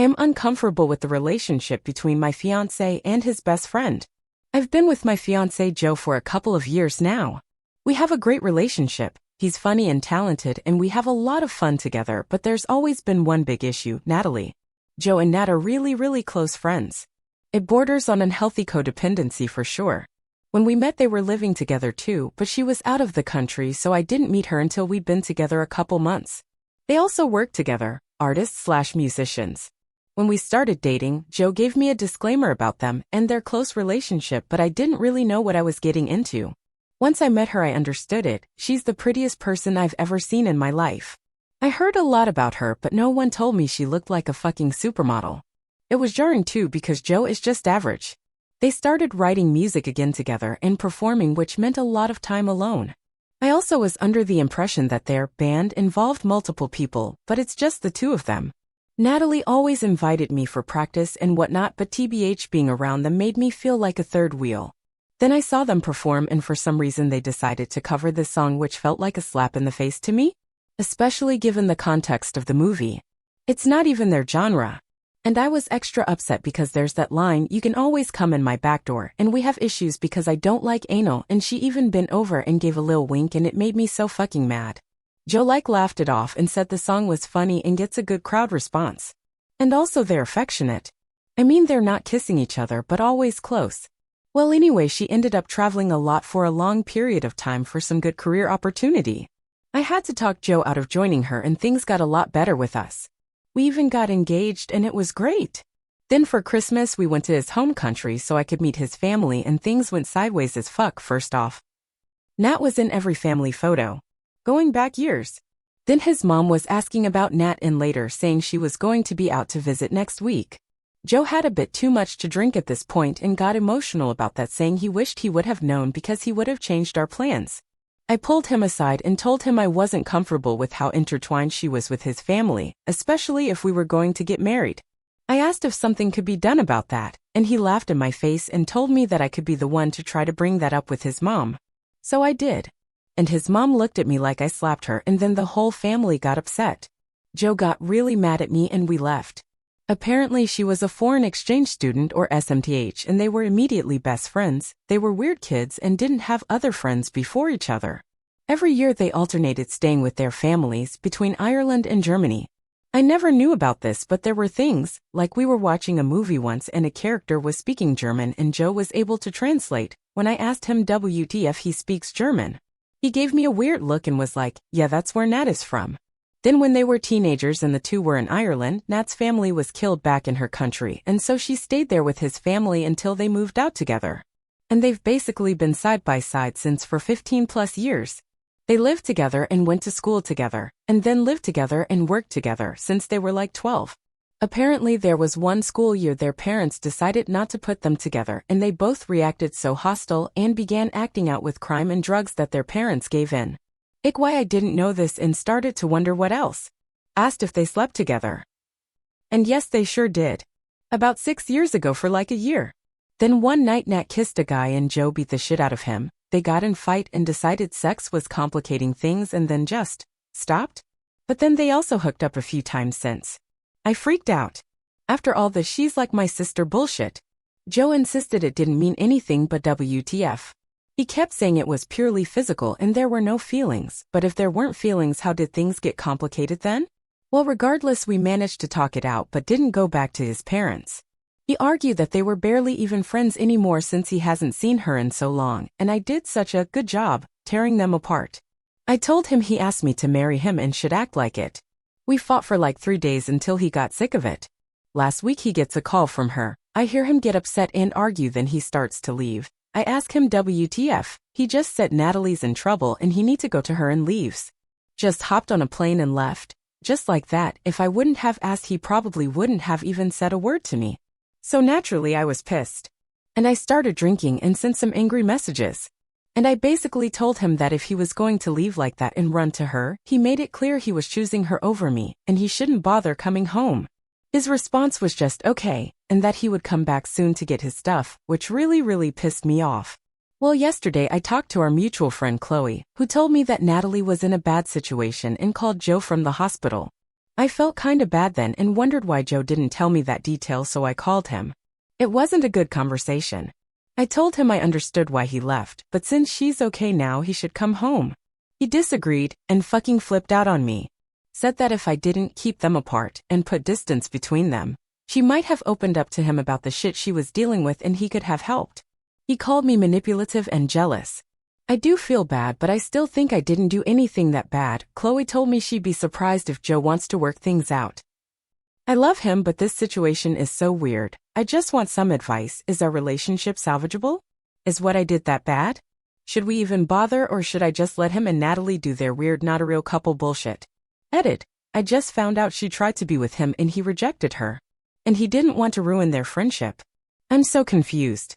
am uncomfortable with the relationship between my fiancé and his best friend. I've been with my fiancé Joe for a couple of years now. We have a great relationship. He's funny and talented and we have a lot of fun together, but there's always been one big issue, Natalie. Joe and Nat are really close friends. It borders on unhealthy codependency for sure. When we met they were living together too, but she was out of the country so I didn't meet her until we'd been together a couple months. They also work together, artists/musicians. When we started dating, Joe gave me a disclaimer about them and their close relationship, but I didn't really know what I was getting into. Once I met her I understood it. She's the prettiest person I've ever seen in my life. I heard a lot about her, but no one told me she looked like a fucking supermodel. It was jarring too because Joe is just average. They started writing music again together and performing, which meant a lot of time alone. I also was under the impression that their band involved multiple people, but it's just the two of them. Natalie always invited me for practice and whatnot, but TBH being around them made me feel like a third wheel. Then I saw them perform and for some reason they decided to cover this song, which felt like a slap in the face to me, especially given the context of the movie. It's not even their genre. And I was extra upset because there's that line, "You can always come in my back door," and we have issues because I don't like anal, and she even bent over and gave a lil wink and it made me so fucking mad. Joe laughed it off and said the song was funny and gets a good crowd response. And also they're affectionate. I mean they're not kissing each other but always close. Well anyway, she ended up traveling a lot for a long period of time for some good career opportunity. I had to talk Joe out of joining her and things got a lot better with us. We even got engaged and it was great. Then for Christmas we went to his home country so I could meet his family and things went sideways as fuck. First off, Nat was in every family photo, going back years. Then his mom was asking about Nat and later saying she was going to be out to visit next week. Joe had a bit too much to drink at this point and got emotional about that, saying he wished he would have known because he would have changed our plans. I pulled him aside and told him I wasn't comfortable with how intertwined she was with his family, especially if we were going to get married. I asked if something could be done about that, and he laughed in my face and told me that I could be the one to try to bring that up with his mom. So I did. And his mom looked at me like I slapped her, and then the whole family got upset. Joe got really mad at me and we left. Apparently she was a foreign exchange student or SMTH and they were immediately best friends. They were weird kids and didn't have other friends before each other. Every year they alternated staying with their families between Ireland and Germany. I never knew about this, but there were things, like we were watching a movie once and a character was speaking German and Joe was able to translate. When I asked him WTF he speaks German, he gave me a weird look and was like, "Yeah, that's where Nat is from." Then when they were teenagers and the two were in Ireland, Nat's family was killed back in her country and so she stayed there with his family until they moved out together. And they've basically been side by side since for 15 plus years. They lived together and went to school together, and then lived together and worked together since they were like 12. Apparently there was one school year their parents decided not to put them together and they both reacted so hostile and began acting out with crime and drugs that their parents gave in. Why I didn't know this and started to wonder what else. Asked if they slept together. And yes, they sure did. About 6 years ago for like a year. Then one night Nat kissed a guy and Joe beat the shit out of him. They got in fight and decided sex was complicating things and then just stopped. But then they also hooked up a few times since. I freaked out. After all the "she's like my sister" bullshit, Joe insisted it didn't mean anything but WTF. He kept saying it was purely physical and there were no feelings, but if there weren't feelings, how did things get complicated then? Well, regardless, we managed to talk it out but didn't go back to his parents. He argued that they were barely even friends anymore since he hasn't seen her in so long, and I did such a good job tearing them apart. I told him he asked me to marry him and should act like it. We fought for like 3 days until he got sick of it. Last week he gets a call from her. I hear him get upset and argue, then he starts to leave. I ask him WTF, he just said Natalie's in trouble and he needs to go to her and leaves. Just hopped on a plane and left. Just like that. If I wouldn't have asked he probably wouldn't have even said a word to me. So naturally I was pissed. And I started drinking and sent some angry messages. And I basically told him that if he was going to leave like that and run to her, he made it clear he was choosing her over me and he shouldn't bother coming home. His response was just okay, and that he would come back soon to get his stuff, which really pissed me off. Well, yesterday I talked to our mutual friend Chloe, who told me that Natalie was in a bad situation and called Joe from the hospital. I felt kinda bad then and wondered why Joe didn't tell me that detail, so I called him. It wasn't a good conversation. I told him I understood why he left, but since she's okay now, he should come home. He disagreed and fucking flipped out on me. Said that if I didn't keep them apart and put distance between them, she might have opened up to him about the shit she was dealing with and he could have helped. He called me manipulative and jealous. I do feel bad, but I still think I didn't do anything that bad. Chloe told me she'd be surprised if Joe wants to work things out. I love him, but this situation is so weird. I just want some advice. Is our relationship salvageable? Is what I did that bad? Should we even bother, or should I just let him and Natalie do their weird not a real couple bullshit? Edit. I just found out she tried to be with him and he rejected her. And he didn't want to ruin their friendship. I'm so confused.